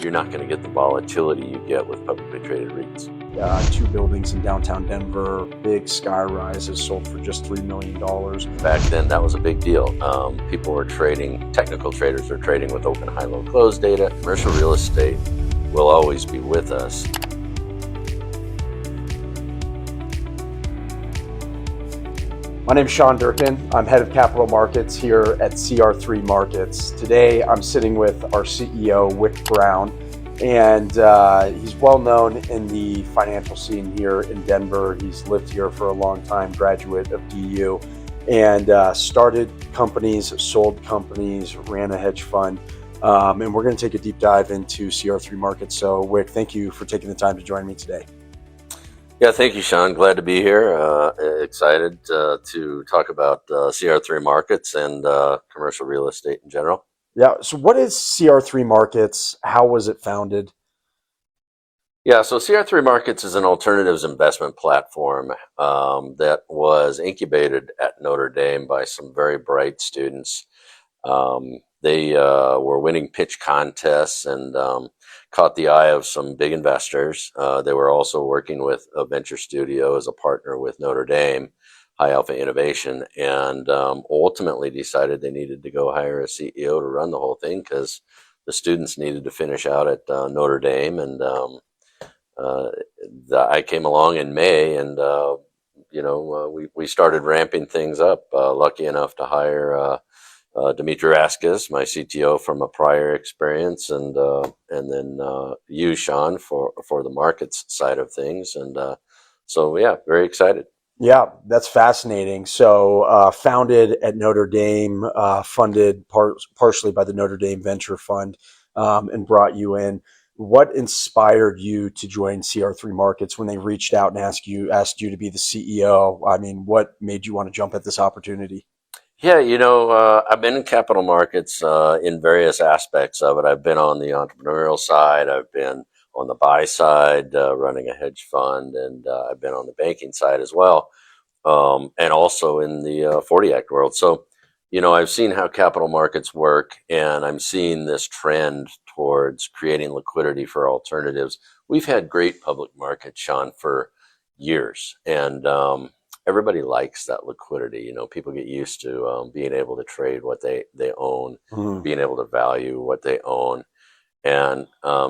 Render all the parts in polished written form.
you're not going to get the volatility you get with publicly traded REITs. Two buildings in downtown Denver, big sky rises, sold for just $3 million. Back then, that was a big deal. People were trading, technical traders are trading with open, high, low, close data. Commercial real estate will always be with us. My name is Sean Durkin. I'm head of capital markets here at CR3 Markets. Today, I'm sitting with our CEO, Wyck, and he's well known in the financial scene here in Denver. He's lived here for a long time, graduate of DU, and started companies, sold companies, ran a hedge fund. And we're going to take a deep dive into CR3 Markets. So, Wyck, thank you for taking the time to join me today. Yeah, thank you, Sean. Glad to be here. Excited to talk about CR3 Markets and commercial real estate in general. Yeah. So what is CR3 Markets? How was it founded? Yeah, so CR3 Markets is an alternatives investment platform that was incubated at Notre Dame by some very bright students. They were winning pitch contests and caught the eye of some big investors. They were also working with a venture studio as a partner with Notre Dame, High Alpha Innovation, and ultimately decided they needed to go hire a CEO to run the whole thing because the students needed to finish out at Notre Dame. And I came along in May, and we started ramping things up. Lucky enough to hire Dimitri Raskis, my CTO from a prior experience, and then you, Sean, for the markets side of things. And so, yeah, very excited. Yeah, that's fascinating. So founded at Notre Dame, funded partially by the Notre Dame Venture Fund, and brought you in. What inspired you to join CR3 Markets when they reached out and asked you to be the CEO? I mean, what made you want to jump at this opportunity? Yeah, I've been in capital markets in various aspects of it. I've been on the entrepreneurial side. I've been on the buy side, running a hedge fund, and I've been on the banking side as well, and also in the 40 Act world. So, I've seen how capital markets work, and I'm seeing this trend towards creating liquidity for alternatives. We've had great public markets, Sean, for years, and everybody likes that liquidity. People get used to being able to trade what they own, being able to value what they own. And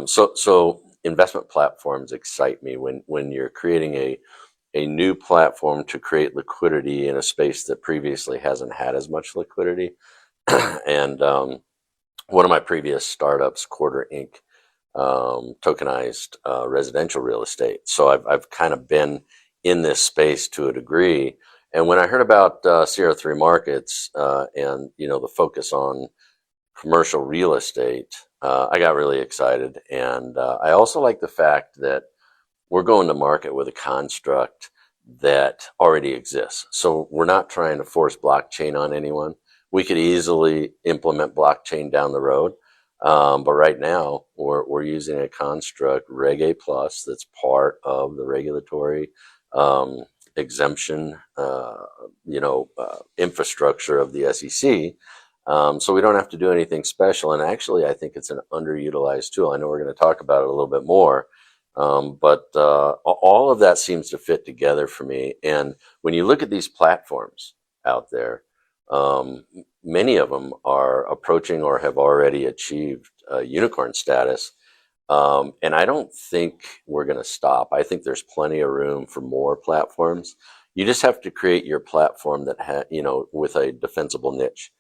so investment platforms excite me when you're creating a new platform to create liquidity in a space that previously hasn't had as much liquidity. And one of my previous startups, Quarter Inc., tokenized residential real estate. So I've kind of been in this space to a degree. And when I heard about CR3 Markets and the focus on commercial real estate, I got really excited. And I also like the fact that we're going to market with a construct that already exists. So we're not trying to force blockchain on anyone. We could easily implement blockchain down the road. But right now, we're using a construct, Reg A+, that's part of the regulatory exemption, infrastructure of the SEC. So we don't have to do anything special. And actually, I think it's an underutilized tool. I know we're going to talk about it a little bit more. But all of that seems to fit together for me. And when you look at these platforms out there, many of them are approaching or have already achieved unicorn status. And I don't think we're going to stop. I think there's plenty of room for more platforms. You just have to create your platform that with a defensible niche.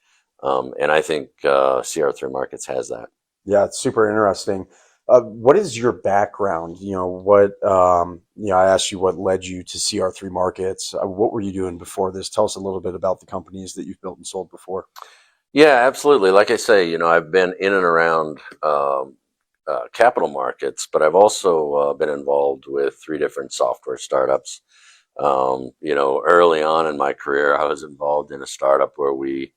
And I think CR3 Markets has that. Yeah, it's super interesting. What is your background? I asked you what led you to CR3 Markets. What were you doing before this? Tell us a little bit about the companies that you've built and sold before. Yeah, absolutely. Like I say, I've been in and around capital markets, but I've also been involved with 3 different software startups. Early on in my career, I was involved in a startup where we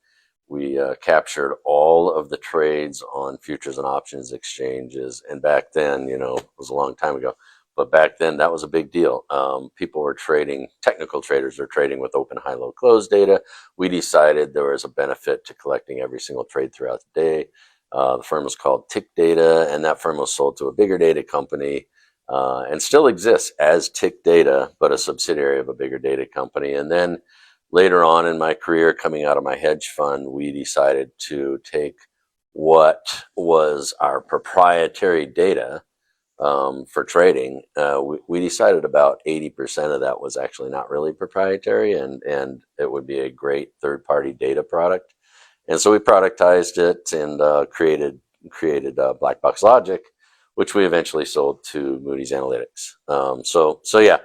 captured all of the trades on futures and options exchanges. And back then, it was a long time ago, but back then that was a big deal. People were trading, technical traders were trading with open, high, low, close data. We decided there was a benefit to collecting every single trade throughout the day. The firm was called Tick Data, and that firm was sold to a bigger data company, and still exists as Tick Data, but a subsidiary of a bigger data company. And then later on in my career, coming out of my hedge fund, we decided to take what was our proprietary data for trading. We decided about 80% of that was actually not really proprietary, and it would be a great third-party data product. And so we productized it and created Black Box Logic, which we eventually sold to Moody's Analytics. So yeah,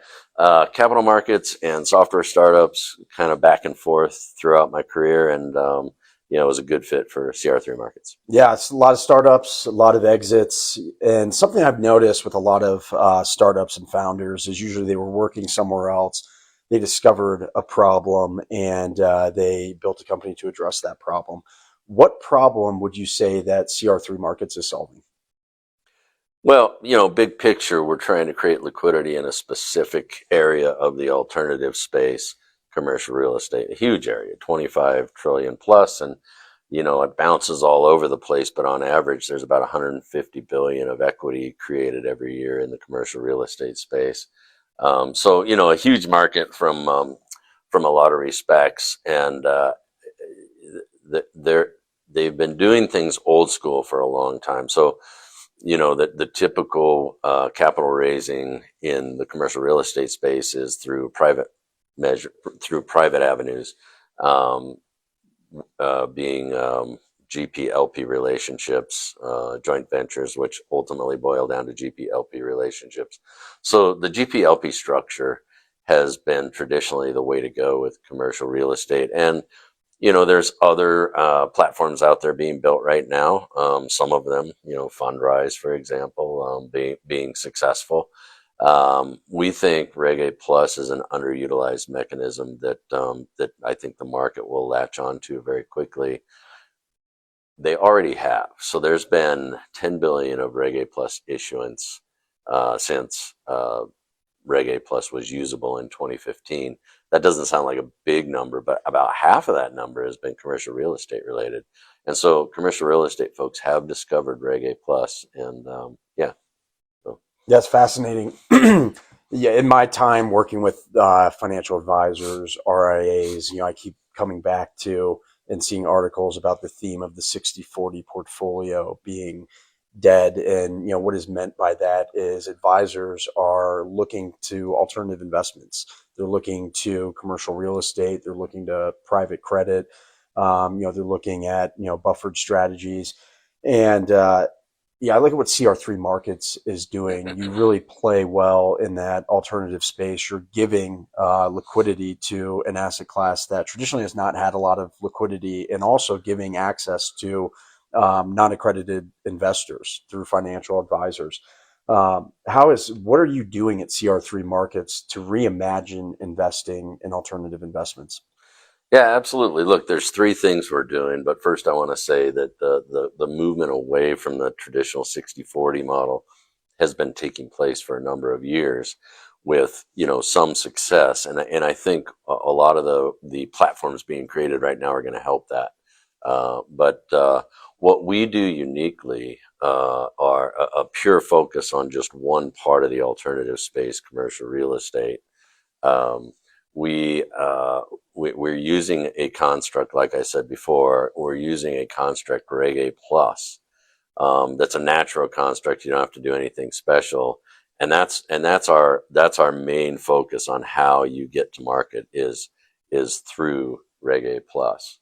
capital markets and software startups kind of back and forth throughout my career, and it was a good fit for CR3 markets. Yeah, it's a lot of startups, a lot of exits. And something I've noticed with a lot of startups and founders is usually they were working somewhere else. They discovered a problem and they built a company to address that problem. What problem would you say that CR3 Markets is solving? Well, big picture, we're trying to create liquidity in a specific area of the alternative space, commercial real estate, a huge area, 25 trillion plus, and it bounces all over the place, but on average, there's about 150 billion of equity created every year in the commercial real estate space. So a huge market from a lot of respects, and they've been doing things old school for a long time. So the typical capital raising in the commercial real estate space is through private avenues, being GP-LP relationships, joint ventures, which ultimately boil down to GP-LP relationships. So the GP-LP structure has been traditionally the way to go with commercial real estate. And there's other platforms out there being built right now. Some of them, Fundrise, for example, being successful. We think Reg A Plus is an underutilized mechanism that I think the market will latch onto very quickly. They already have. So there's been 10 billion of Reg A Plus issuance since Reg A Plus was usable in 2015. That doesn't sound like a big number, but about half of that number has been commercial real estate related. And so commercial real estate folks have discovered Reg A Plus, and yeah. So. That's fascinating. Yeah, in my time working with financial advisors, RIAs, I keep coming back to and seeing articles about the theme of the 60-40 portfolio being dead. And what is meant by that is advisors are looking to alternative investments. They're looking to commercial real estate. They're looking to private credit. They're looking at buffered strategies. And I look at what CR3 Markets is doing. You really play well in that alternative space. You're giving liquidity to an asset class that traditionally has not had a lot of liquidity, and also giving access to non-accredited investors through financial advisors. What are you doing at CR3 Markets to reimagine investing in alternative investments? Yeah, absolutely. Look, there's three things we're doing, but first I want to say that the movement away from the traditional 60-40 model has been taking place for a number of years with, some success. And I think a lot of the platforms being created right now are going to help that. But what we do uniquely are a pure focus on just one part of the alternative space, commercial real estate. We're using a construct, like I said before, we're using a construct Reg A Plus. That's a natural construct. You don't have to do anything special. And that's our main focus on how you get to market is through Reg A Plus.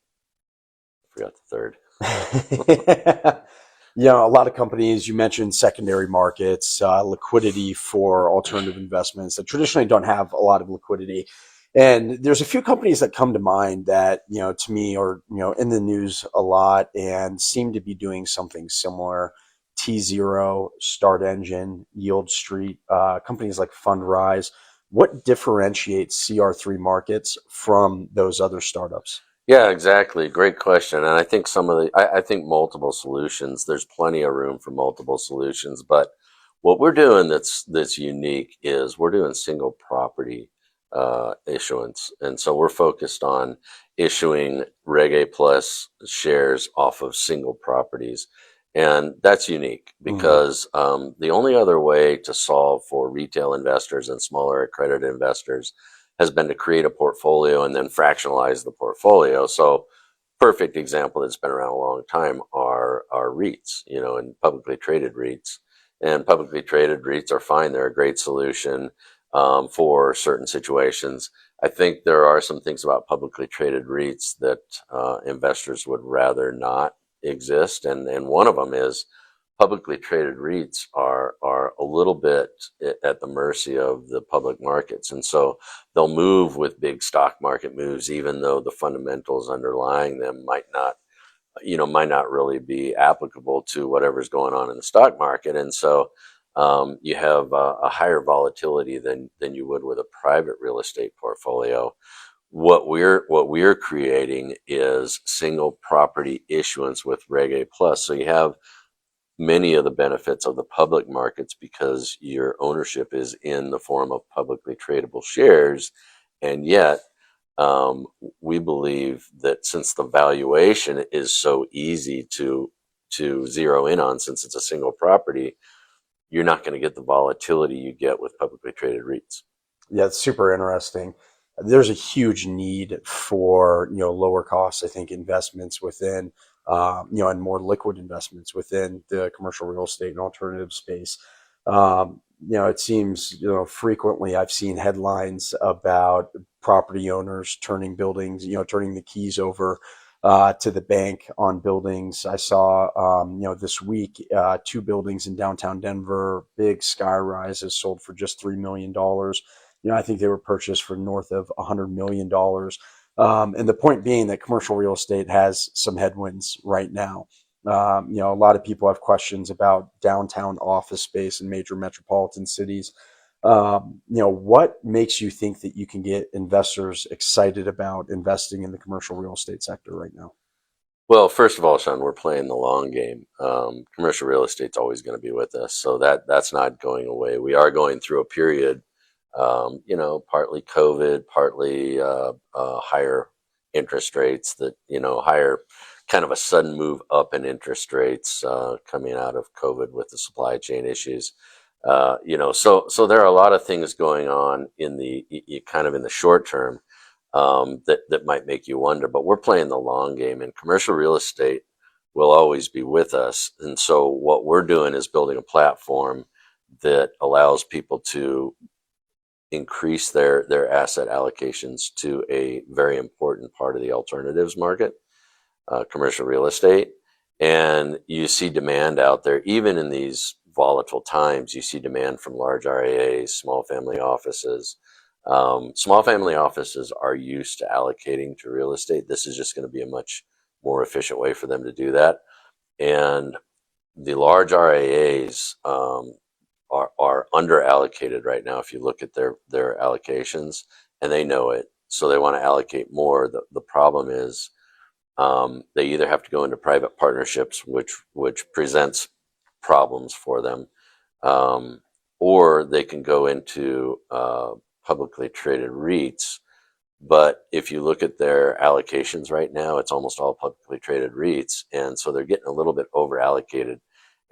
I forgot the third. A lot of companies, you mentioned secondary markets, liquidity for alternative investments that traditionally don't have a lot of liquidity. And there's a few companies that come to mind that, to me are, in the news a lot and seem to be doing something similar. T0, Start Engine, Yield Street, companies like Fundrise. What differentiates CR3 Markets from those other startups? Yeah, exactly. Great question. And I think I think multiple solutions, there's plenty of room for multiple solutions, but what we're doing that's unique is we're doing single property issuance. And so we're focused on issuing Reg A Plus shares off of single properties. And that's unique Hmm. because the only other way to solve for retail investors and smaller accredited investors has been to create a portfolio and then fractionalize the portfolio. So, perfect example that's been around a long time are REITs, and publicly traded REITs. And publicly traded REITs are fine; they're a great solution for certain situations. I think there are some things about publicly traded REITs that investors would rather not exist, and one of them is publicly traded REITs are a little bit at the mercy of the public markets, and so they'll move with big stock market moves, even though the fundamentals underlying them might not really be applicable to whatever's going on in the stock market, and so you have a higher volatility than you would with a private real estate portfolio. What we're creating is single property issuance with Reg A plus. So you have many of the benefits of the public markets because your ownership is in the form of publicly tradable shares, and yet um, we believe that since the valuation is so easy to zero in on, since it's a single property, you're not going to get the volatility you get with publicly traded REITs. Yeah, it's super interesting. There's a huge need for lower costs, I think, investments within and more liquid investments within the commercial real estate and alternative space. It seems frequently I've seen headlines about property owners turning buildings, turning the keys over to the bank on buildings. I saw, this week, two buildings in downtown Denver, big sky rises, sold for just $3 million. I think they were purchased for north of $100 million. And the point being that commercial real estate has some headwinds right now. A lot of people have questions about downtown office space in major metropolitan cities. What makes you think that you can get investors excited about investing in the commercial real estate sector right now? Well, first of all, Sean, we're playing the long game. Commercial real estate's always going to be with us, so that's not going away. We are going through a period, partly COVID, partly higher interest rates. Higher, kind of a sudden move up in interest rates coming out of COVID with the supply chain issues. So there are a lot of things going on in the kind of in the short term that might make you wonder. But we're playing the long game, and commercial real estate will always be with us. And so what we're doing is building a platform that allows people to increase their asset allocations to a very important part of the alternatives market, commercial real estate. And you see demand out there, even in these volatile times. You see demand from large RIAs, small family offices. Small family offices are used to allocating to real estate. This is just going to be a much more efficient way for them to do that. And the large RIAs are under allocated right now. If you look at their allocations, and they know it, so they want to allocate more. The problem is they either have to go into private partnerships, which presents problems for them, um, or they can go into publicly traded REITs. But if you look at their allocations right now, it's almost all publicly traded REITs, and so they're getting a little bit over allocated.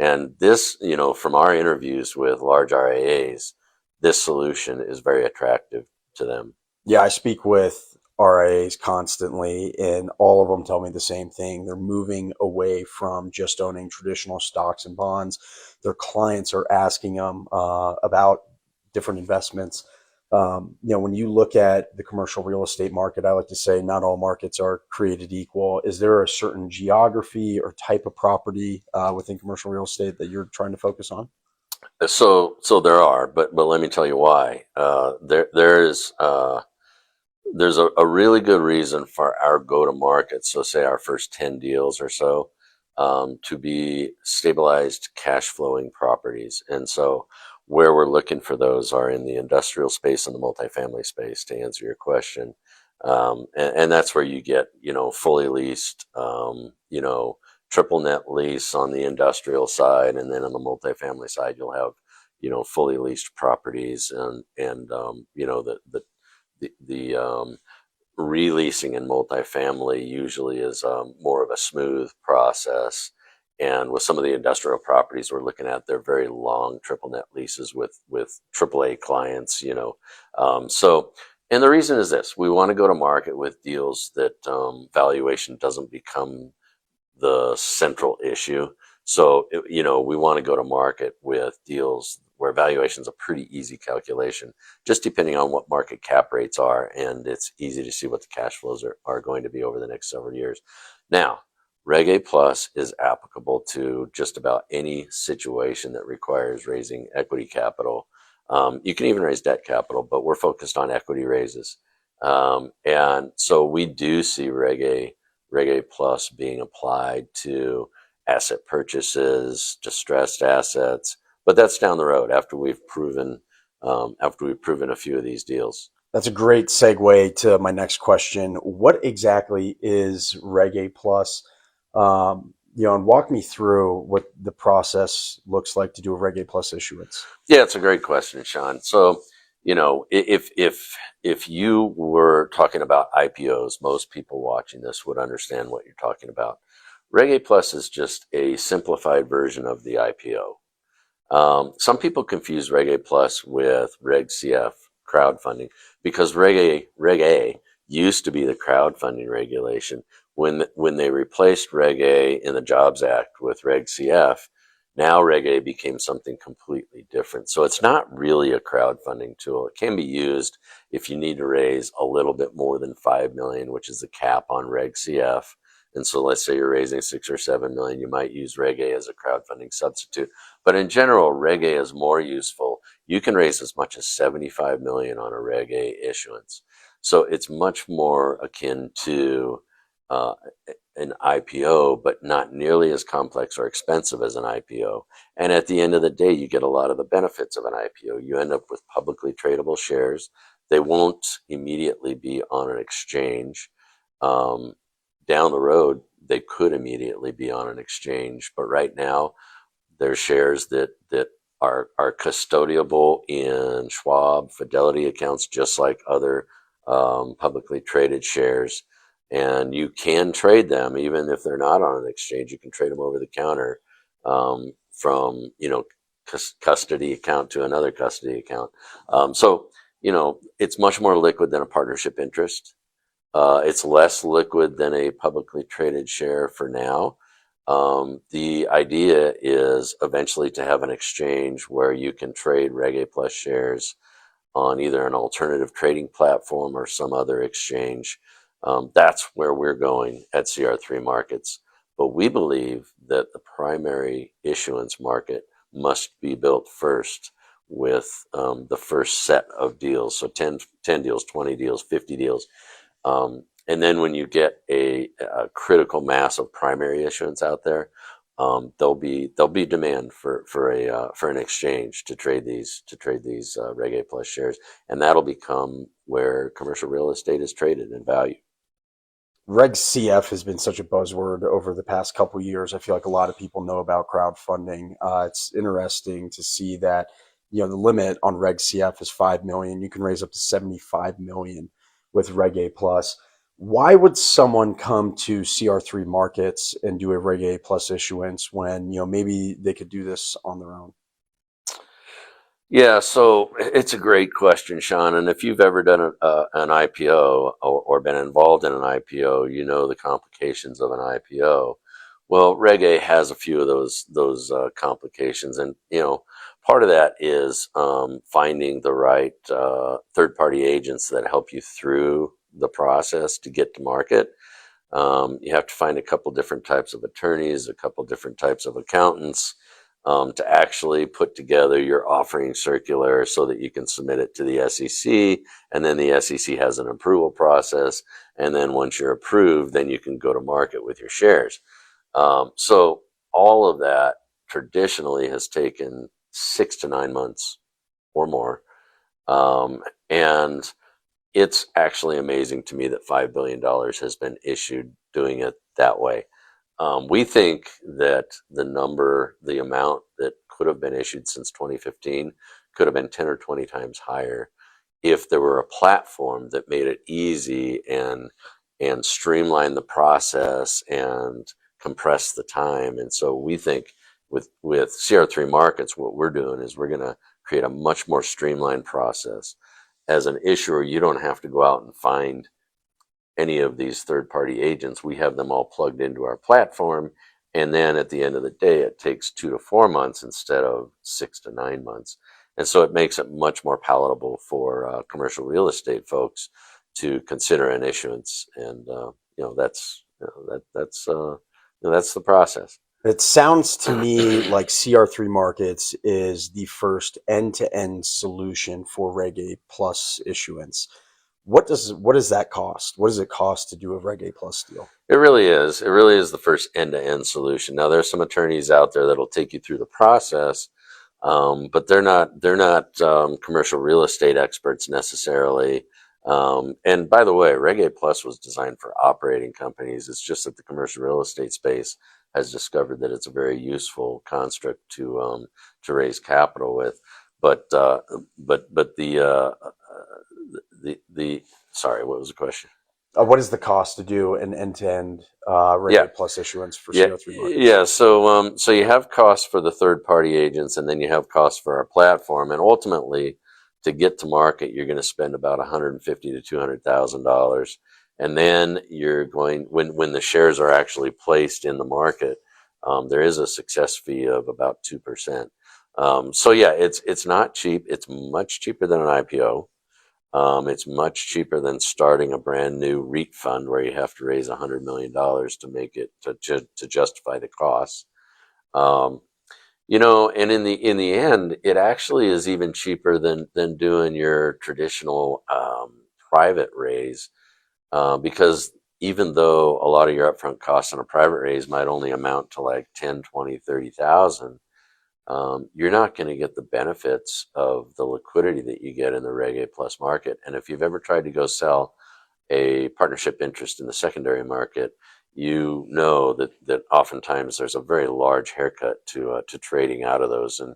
And this, from our interviews with large RIAs, this solution is very attractive to them. Yeah, I speak with RIAs constantly, and all of them tell me the same thing. They're moving away from just owning traditional stocks and bonds. Their clients are asking them about different investments. When you look at the commercial real estate market, I like to say not all markets are created equal. Is there a certain geography or type of property within commercial real estate that you're trying to focus on? So there are, but let me tell you why. There's a really good reason for our go to market. So say our first 10 deals or so to be stabilized cash flowing properties. And so where we're looking for those are in the industrial space and the multifamily space, to answer your question. And that's where you get, fully leased, triple net lease on the industrial side. And then on the multifamily side, you'll have, fully leased properties, and the releasing in multifamily usually is more of a smooth process, and with some of the industrial properties we're looking at, they're very long triple net leases with AAA clients, so, and the reason is this: we want to go to market with deals that valuation doesn't become the central issue. So, we want to go to market with deals where valuation is a pretty easy calculation, just depending on what market cap rates are, and it's easy to see what the cash flows are going to be over the next several years. Now, Reg A Plus is applicable to just about any situation that requires raising equity capital. You can even raise debt capital, but we're focused on equity raises. And so we do see Reg A Plus being applied to asset purchases, distressed assets, but that's down the road after we've proven a few of these deals. That's a great segue to my next question. What exactly is Reg A Plus? And walk me through what the process looks like to do a Reg A Plus issuance. Yeah, it's a great question, Sean. So, if you were talking about IPOs, most people watching this would understand what you're talking about. Reg A Plus is just a simplified version of the IPO. Some people confuse Reg A Plus with Reg CF crowdfunding because Reg A used to be the crowdfunding regulation. When they replaced Reg A in the Jobs Act with Reg CF, now Reg A became something completely different. So it's not really a crowdfunding tool. It can be used if you need to raise a little bit more than 5 million, which is the cap on Reg CF. And so let's say you're raising 6 or 7 million, you might use Reg A as a crowdfunding substitute. But in general, Reg A is more useful. You can raise as much as 75 million on a Reg A issuance. So it's much more akin to an IPO, but not nearly as complex or expensive as an IPO. And at the end of the day, you get a lot of the benefits of an IPO. You end up with publicly tradable shares. They won't immediately be on an exchange. Down the road, they could immediately be on an exchange, but right now, they're shares that are custodiable in Schwab, Fidelity accounts, just like other publicly traded shares. And you can trade them even if they're not on an exchange. You can trade them over the counter from custody account to another custody account. So it's much more liquid than a partnership interest. It's less liquid than a publicly traded share for now. The idea is eventually to have an exchange where you can trade Reg A Plus shares on either an alternative trading platform or some other exchange. That's where we're going at CR3 Markets. But we believe that the primary issuance market must be built first with the first set of deals. So 10 deals, 20 deals, 50 deals. And then when you get a critical mass of primary issuance out there, there'll be demand for an exchange to trade these Reg A Plus shares, and that'll become where commercial real estate is traded in value. Reg CF has been such a buzzword over the past couple of years. I feel like a lot of people know about crowdfunding. It's interesting to see that the limit on Reg CF is 5 million. You can raise up to 75 million with Reg A Plus. Why would someone come to CR3 Markets and do a Reg A Plus issuance when maybe they could do this on their own? Yeah, so it's a great question, Sean. And if you've ever done an IPO or been involved in an IPO, you know the complications of an IPO. Well, Reg A has a few of those complications, and part of that is finding the right third-party agents that help you through the process to get to market. You have to find a couple different types of attorneys, a couple different types of accountants to actually put together your offering circular so that you can submit it to the SEC, and then the SEC has an approval process, and then once you're approved, then you can go to market with your shares. So all of that traditionally has taken 6 to 9 months or more, and it's actually amazing to me that $5 billion has been issued doing it that way. We think that the amount that could have been issued since 2015 could have been 10 or 20 times higher if there were a platform that made it easy and streamlined the process and compress the time. And so we think with CR3 markets, what we're doing is we're going to create a much more streamlined process. As an issuer, you don't have to go out and find any of these third-party agents. We have them all plugged into our platform, and then at the end of the day, it takes 2 to 4 months instead of 6 to 9 months. And so it makes it much more palatable for commercial real estate folks to consider an issuance, and that's the process. It sounds to me like CR3 Markets is the first end-to-end solution for Reg A plus issuance. What does that cost? What does it cost to do a Reg A plus deal? It really is. It really is the first end-to-end solution. Now, there's some attorneys out there that'll take you through the process, but they're not commercial real estate experts necessarily. And by the way, Reg A Plus was designed for operating companies. It's just that the commercial real estate space has discovered that it's a very useful construct to raise capital with. But the sorry, what was the question? What is the cost to do an end-to-end Reg A plus issuance for CR3 Markets? Yeah. So you have costs for the third-party agents, and then you have costs for our platform, and ultimately, to get to market, you're going to spend about $150,000 to $200,000, and then you're going when the shares are actually placed in the market, there is a success fee of about 2%. So yeah, it's not cheap. It's much cheaper than an IPO. It's much cheaper than starting a brand new REIT fund where you have to raise $100 million to make it to justify the costs. And in the end, it actually is even cheaper than doing your traditional private raise, because even though a lot of your upfront costs on a private raise might only amount to like 10, 20, 30,000, you're not going to get the benefits of the liquidity that you get in the Reg A plus market. And if you've ever tried to go sell a partnership interest in the secondary market, you know that oftentimes there's a very large haircut to trading out of those, and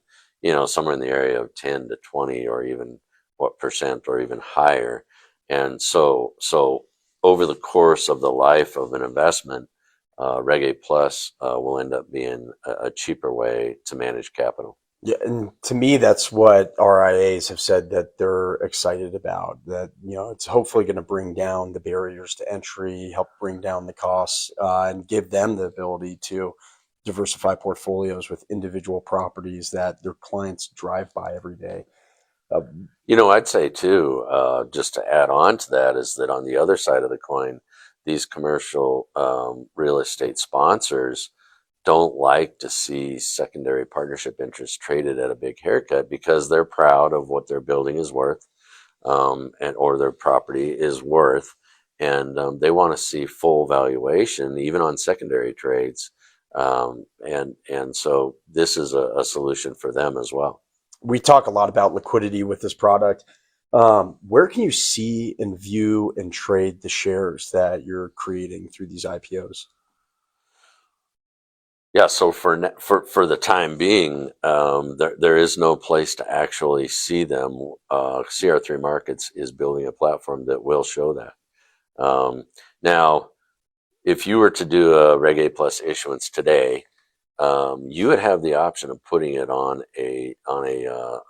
somewhere in the area of 10 to 20 or even what percent or even higher. And so over the course of the life of an investment, Reg A Plus will end up being a cheaper way to manage capital. Yeah, and to me, that's what RIAs have said that they're excited about. That it's hopefully going to bring down the barriers to entry, help bring down the costs, and give them the ability to diversify portfolios with individual properties that their clients drive by every day. I'd say too, just to add on to that, is that on the other side of the coin, these commercial real estate sponsors don't like to see secondary partnership interests traded at a big haircut, because they're proud of what their building is worth, or their property is worth, and they want to see full valuation even on secondary trades, and so this is a solution for them as well. We talk a lot about liquidity with this product. Where can you see and view and trade the shares that you're creating through these IPOs? Yeah, so for the time being, there is no place to actually see them. CR3 Markets is building a platform that will show that. Now, if you were to do a Reg A Plus issuance today, you would have the option of putting it on a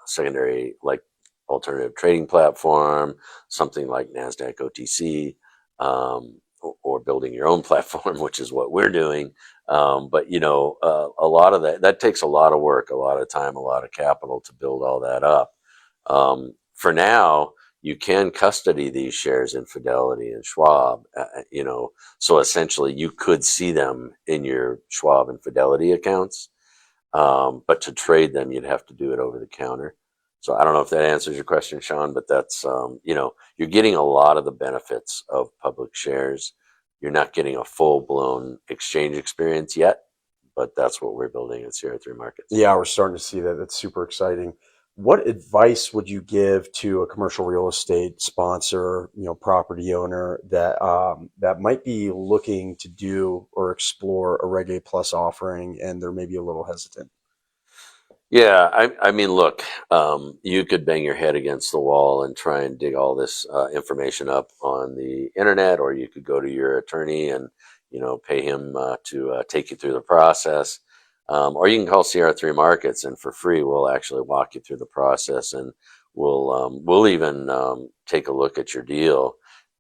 secondary, like alternative trading platform, something like NASDAQ OTC, or building your own platform, which is what we're doing. But a lot of that takes a lot of work, a lot of time, a lot of capital to build all that up. For now, you can custody these shares in Fidelity and Schwab, so essentially you could see them in your Schwab and Fidelity accounts. But to trade them, you'd have to do it over the counter. So I don't know if that answers your question, Sean, but that's, you're getting a lot of the benefits of public shares. You're not getting a full-blown exchange experience yet, but that's what we're building at CR3 Markets. Yeah, we're starting to see that. That's super exciting. What advice would you give to a commercial real estate sponsor, property owner that might be looking to do or explore a Reg A Plus offering, and they're maybe a little hesitant? Yeah, I mean, look, you could bang your head against the wall and try and dig all this information up on the internet, or you could go to your attorney and pay him to take you through the process. Or you can call CR3 Markets, and for free, we'll actually walk you through the process, and we'll even take a look at your deal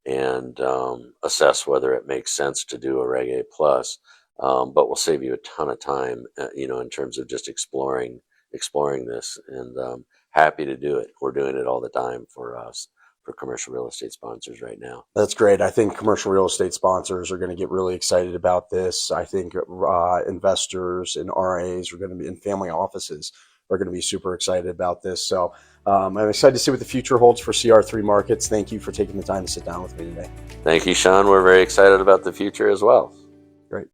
and assess whether it makes sense to do a Reg A plus. But we'll save you a ton of time, in terms of just exploring this, and happy to do it. We're doing it all the time for us, for commercial real estate sponsors right now. That's great. I think commercial real estate sponsors are going to get really excited about this. I think investors and RAs are going to be, and family offices are going to be super excited about this. So I'm excited to see what the future holds for CR3 Markets. Thank you for taking the time to sit down with me today. Thank you, Sean. We're very excited about the future as well.